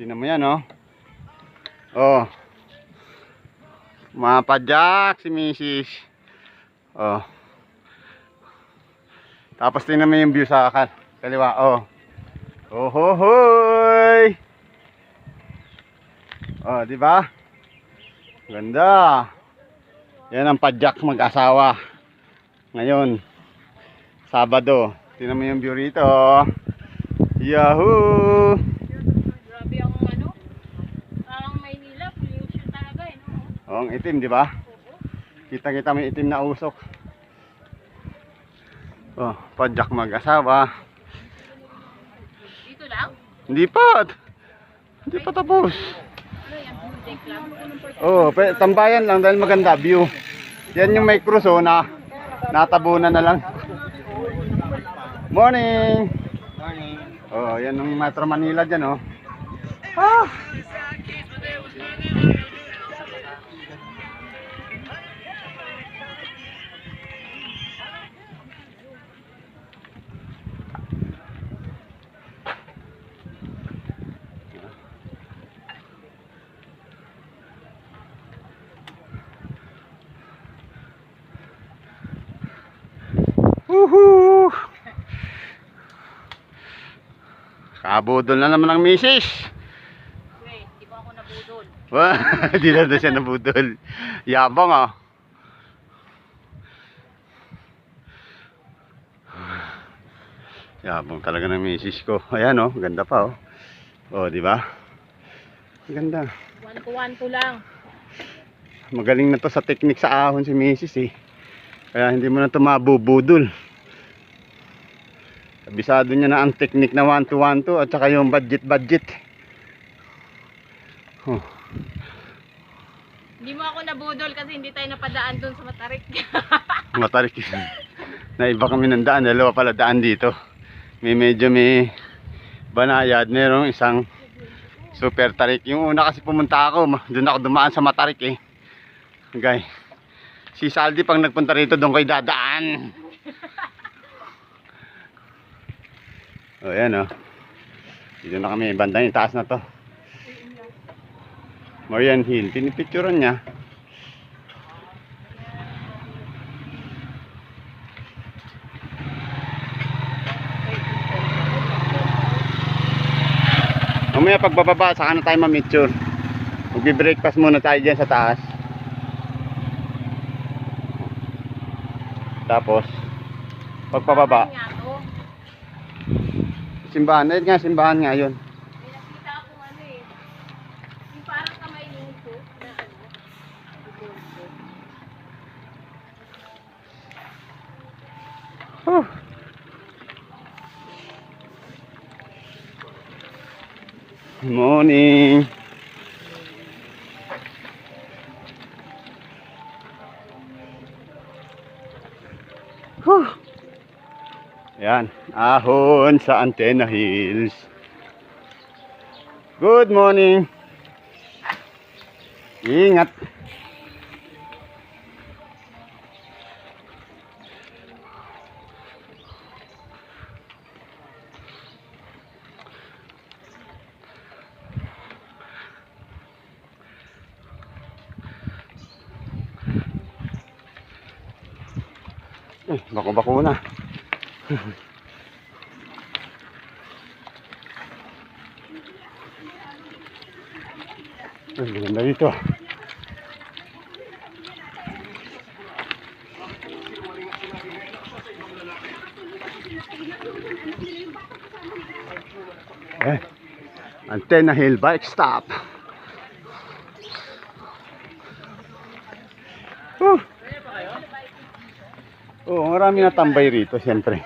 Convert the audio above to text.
Tingnan mo yan, oh. Oh. Mapadyak si Mrs. Oh. Tapos tingnan mo yung view sa kaliwa, oh. Oh, ho, hoy. Oh, di ba? Ganda. Yan ang padyak mag-asawa. Ngayon, Sabado. Tingnan mo yung view rito. Yahoo! Grabe ang ano, parang Maynila, pollution talaga eh, no? Oh, ang itim, di ba? Kita-kita mo yung itim na usok. Oh, padyak mag-asawa. Dito lang? Hindi pa. Hindi pa tapos. Ano yan, deck lang? Oh, tambayan lang dahil maganda view. Yan yung may cruise, oh, na natabunan na lang. Morning. Morning. Oh, yan ang Metro Manila dyan, oh. Ah! Woohoo! Kabudol na naman ang misis. Wait, di ba ako nabudol? Hindi na siya nabudol. Yabang, ah. Yabang talaga ng misis ko. Ayan, oh, ganda pa, oh. Oh, di ba? Ganda. 1 to 1 lang. Magaling na to sa teknik sa ahon si misis, eh. Kaya hindi mo na ito mabubudol. Kabisado niya na ang teknik na 1 to 1 to at saka yung budget. Oh. Hindi mo ako nabudol kasi hindi tayo napadaan dun sa Matarik. Matarik. Naiba kami ng daan. Dalawa pala daan dito. Medyo may banayad. Merong isang super tarik. Yung una kasi pumunta ako, doon ako dumaan sa Matarik, eh. Okay. Si Saldi pang nagpunta rito, doon ko'y dadaan. O, yan, o. Dito na kami. Banda yung taas na to. Marian Hill. Pinipicturan niya. Mamaya pagbababa, saka na tayo mamitsure. Magbi-breakfast muna tayo dyan sa taas. Tapos pagpababa, simbahan. Ayun nga, simbahan nga yun. May nakita akong ano eh. Yung parang kamay nito na ano. Morning. Yan, ahon sa Antenna Hills. Good morning. Ingat. Bako-bako na. Ay, maganda dito. Antenna Hill bike stop. Oh, marami na tambay rito, siyempre.